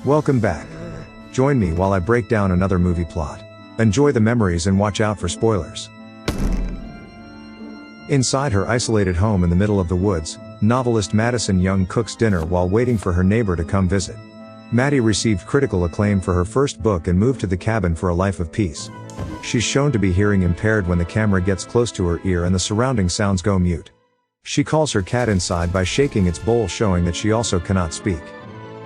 Welcome back. Join me while I break down another movie plot. Enjoy the memories and watch out for spoilers. Inside her isolated home in the middle of the woods, novelist Madison Young cooks dinner while waiting for her neighbor to come visit. Maddie received critical acclaim for her first book and moved to the cabin for a life of peace. She's shown to be hearing impaired when the camera gets close to her ear and the surrounding sounds go mute. She calls her cat inside by shaking its bowl, showing that she also cannot speak.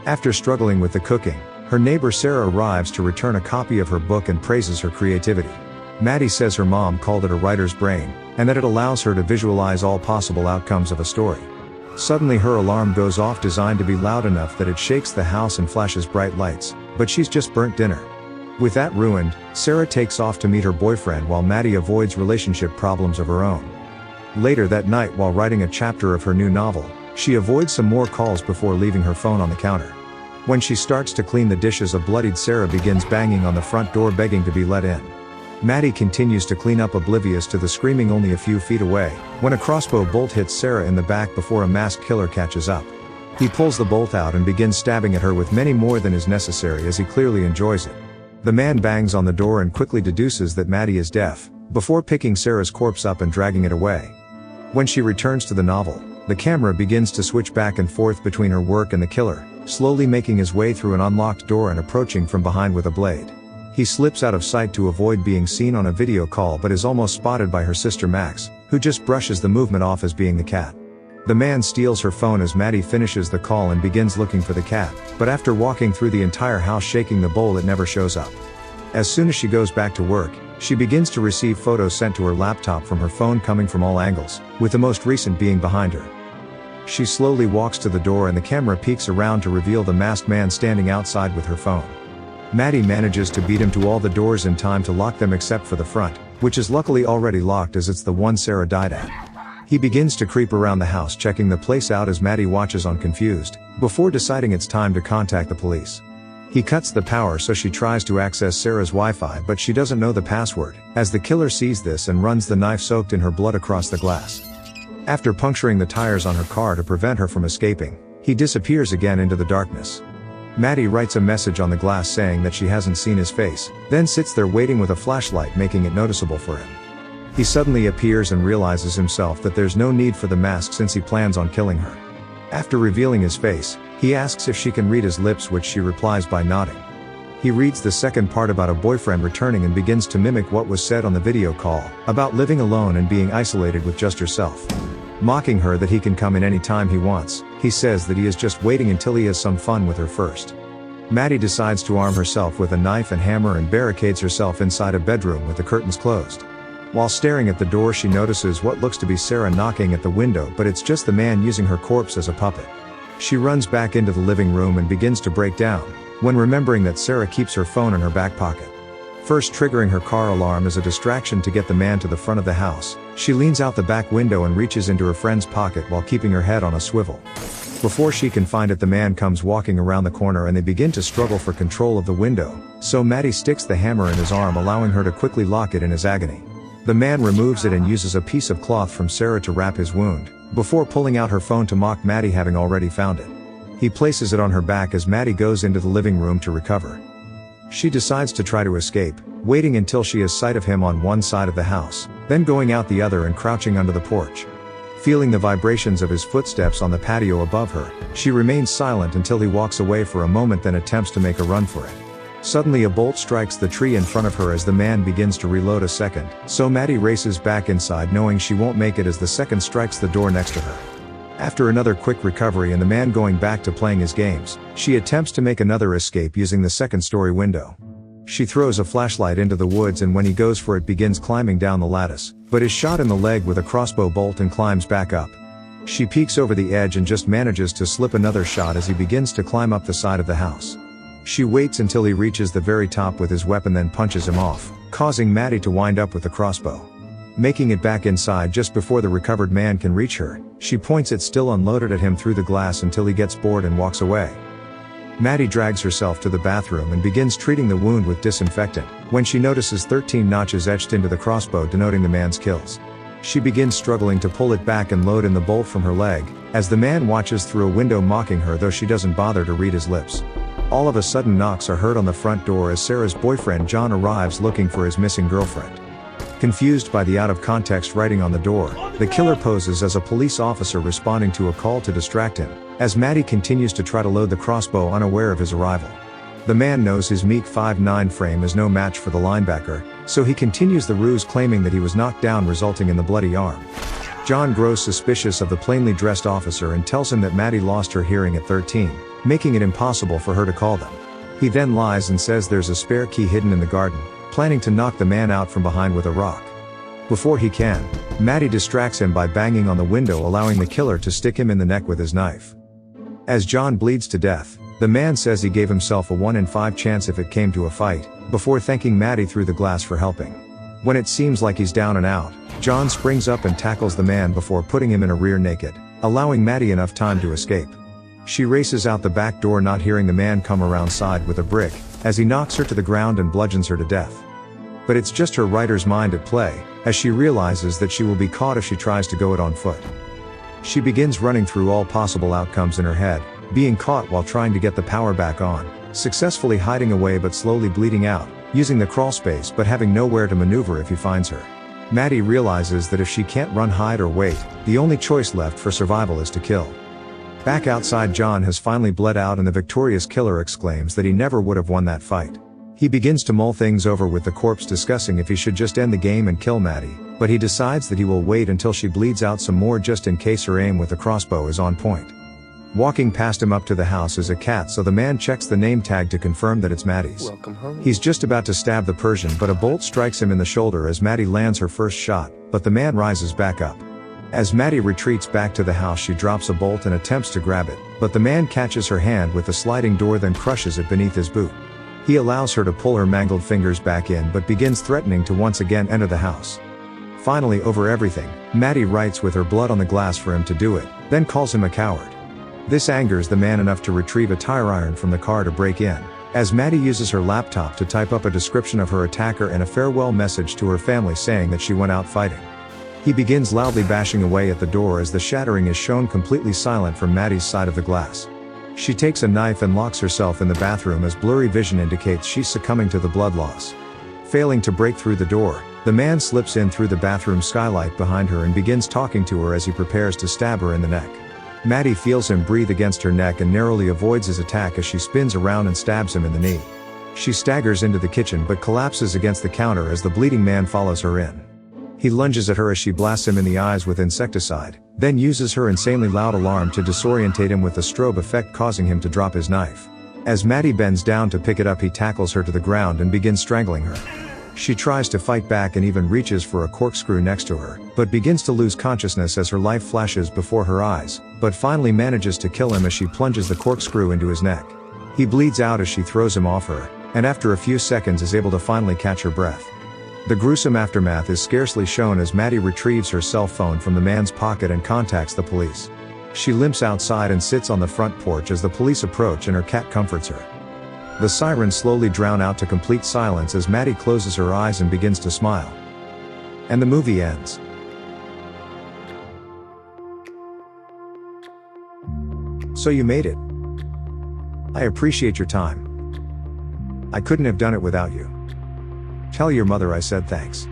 After struggling with the cooking, her neighbor Sarah arrives to return a copy of her book and praises her creativity. Maddie says her mom called it a writer's brain, and that it allows her to visualize all possible outcomes of a story. Suddenly her alarm goes off, designed to be loud enough that it shakes the house and flashes bright lights, but she's just burnt dinner. With that ruined, Sarah takes off to meet her boyfriend while Maddie avoids relationship problems of her own. Later that night, while writing a chapter of her new novel, she avoids some more calls before leaving her phone on the counter. When she starts to clean the dishes, a bloodied Sarah begins banging on the front door, begging to be let in. Maddie continues to clean up, oblivious to the screaming only a few feet away, when a crossbow bolt hits Sarah in the back before a masked killer catches up. He pulls the bolt out and begins stabbing at her with many more than is necessary, as he clearly enjoys it. The man bangs on the door and quickly deduces that Maddie is deaf, before picking Sarah's corpse up and dragging it away. When she returns to the novel, the camera begins to switch back and forth between her work and the killer, slowly making his way through an unlocked door and approaching from behind with a blade. He slips out of sight to avoid being seen on a video call, but is almost spotted by her sister Max, who just brushes the movement off as being the cat. The man steals her phone as Maddie finishes the call and begins looking for the cat, but after walking through the entire house shaking the bowl, it never shows up. As soon as she goes back to work, she begins to receive photos sent to her laptop from her phone coming from all angles, with the most recent being behind her. She slowly walks to the door and the camera peeks around to reveal the masked man standing outside with her phone. Maddie manages to beat him to all the doors in time to lock them except for the front, which is luckily already locked as it's the one Sarah died at. He begins to creep around the house, checking the place out as Maddie watches on, confused, before deciding it's time to contact the police. He cuts the power, so she tries to access Sarah's Wi-Fi, but she doesn't know the password, as the killer sees this and runs the knife soaked in her blood across the glass. After puncturing the tires on her car to prevent her from escaping, he disappears again into the darkness. Maddie writes a message on the glass saying that she hasn't seen his face, then sits there waiting with a flashlight, making it noticeable for him. He suddenly appears and realizes himself that there's no need for the mask since he plans on killing her. After revealing his face, he asks if she can read his lips, which she replies by nodding. He reads the second part about a boyfriend returning and begins to mimic what was said on the video call, about living alone and being isolated with just herself. Mocking her that he can come in any time he wants, he says that he is just waiting until he has some fun with her first. Maddie decides to arm herself with a knife and hammer and barricades herself inside a bedroom with the curtains closed. While staring at the door, she notices what looks to be Sarah knocking at the window, but it's just the man using her corpse as a puppet. She runs back into the living room and begins to break down, when remembering that Sarah keeps her phone in her back pocket. First triggering her car alarm as a distraction to get the man to the front of the house, she leans out the back window and reaches into her friend's pocket while keeping her head on a swivel. Before she can find it, the man comes walking around the corner and they begin to struggle for control of the window, so Maddie sticks the hammer in his arm, allowing her to quickly lock it in his agony. The man removes it and uses a piece of cloth from Sarah to wrap his wound, before pulling out her phone to mock Maddie having already found it. He places it on her back as Maddie goes into the living room to recover. She decides to try to escape, waiting until she has sight of him on one side of the house, then going out the other and crouching under the porch. Feeling the vibrations of his footsteps on the patio above her, she remains silent until he walks away for a moment, then attempts to make a run for it. Suddenly a bolt strikes the tree in front of her as the man begins to reload a second, so Maddie races back inside, knowing she won't make it as the second strikes the door next to her. After another quick recovery and the man going back to playing his games, she attempts to make another escape using the second-story window. She throws a flashlight into the woods and when he goes for it begins climbing down the lattice, but is shot in the leg with a crossbow bolt and climbs back up. She peeks over the edge and just manages to slip another shot as he begins to climb up the side of the house. She waits until he reaches the very top with his weapon, then punches him off, causing Maddie to wind up with the crossbow. Making it back inside just before the recovered man can reach her, she points it still unloaded at him through the glass until he gets bored and walks away. Maddie drags herself to the bathroom and begins treating the wound with disinfectant, when she notices 13 notches etched into the crossbow denoting the man's kills. She begins struggling to pull it back and load in the bolt from her leg, as the man watches through a window mocking her, though she doesn't bother to read his lips. All of a sudden knocks are heard on the front door as Sarah's boyfriend John arrives looking for his missing girlfriend. Confused by the out-of-context writing on the door, the killer poses as a police officer responding to a call to distract him, as Maddie continues to try to load the crossbow unaware of his arrival. The man knows his meek 5'9" frame is no match for the linebacker, so he continues the ruse claiming that he was knocked down, resulting in the bloody arm. John grows suspicious of the plainly dressed officer and tells him that Maddie lost her hearing at 13, making it impossible for her to call them. He then lies and says there's a spare key hidden in the garden, planning to knock the man out from behind with a rock. Before he can, Maddie distracts him by banging on the window, allowing the killer to stick him in the neck with his knife. As John bleeds to death, the man says he gave himself a 1 in 5 chance if it came to a fight, before thanking Maddie through the glass for helping. When it seems like he's down and out, John springs up and tackles the man before putting him in a rear naked, allowing Maddie enough time to escape. She races out the back door, not hearing the man come around side with a brick, as he knocks her to the ground and bludgeons her to death. But it's just her writer's mind at play, as she realizes that she will be caught if she tries to go it on foot. She begins running through all possible outcomes in her head, being caught while trying to get the power back on, successfully hiding away but slowly bleeding out, using the crawl space but having nowhere to maneuver if he finds her. Maddie realizes that if she can't run, hide or wait, the only choice left for survival is to kill. Back outside, John has finally bled out and the victorious killer exclaims that he never would have won that fight. He begins to mull things over with the corpse, discussing if he should just end the game and kill Maddie, but he decides that he will wait until she bleeds out some more just in case her aim with the crossbow is on point. Walking past him up to the house is a cat, so the man checks the name tag to confirm that it's Maddie's. Welcome home. He's just about to stab the Persian, but a bolt strikes him in the shoulder as Maddie lands her first shot, but the man rises back up. As Maddie retreats back to the house, she drops a bolt and attempts to grab it, but the man catches her hand with the sliding door, then crushes it beneath his boot. He allows her to pull her mangled fingers back in but begins threatening to once again enter the house. Finally, over everything, Maddie writes with her blood on the glass for him to do it, then calls him a coward. This angers the man enough to retrieve a tire iron from the car to break in, as Maddie uses her laptop to type up a description of her attacker and a farewell message to her family saying that she went out fighting. He begins loudly bashing away at the door as the shattering is shown completely silent from Maddie's side of the glass. She takes a knife and locks herself in the bathroom as blurry vision indicates she's succumbing to the blood loss. Failing to break through the door, the man slips in through the bathroom skylight behind her and begins talking to her as he prepares to stab her in the neck. Maddie feels him breathe against her neck and narrowly avoids his attack as she spins around and stabs him in the knee. She staggers into the kitchen but collapses against the counter as the bleeding man follows her in. He lunges at her as she blasts him in the eyes with insecticide, then uses her insanely loud alarm to disorientate him with the strobe effect, causing him to drop his knife. As Maddie bends down to pick it up, he tackles her to the ground and begins strangling her. She tries to fight back and even reaches for a corkscrew next to her, but begins to lose consciousness as her life flashes before her eyes, but finally manages to kill him as she plunges the corkscrew into his neck. He bleeds out as she throws him off her, and after a few seconds is able to finally catch her breath. The gruesome aftermath is scarcely shown as Maddie retrieves her cell phone from the man's pocket and contacts the police. She limps outside and sits on the front porch as the police approach and her cat comforts her. The sirens slowly drown out to complete silence as Maddie closes her eyes and begins to smile. And the movie ends. So you made it. I appreciate your time. I couldn't have done it without you. Tell your mother I said thanks.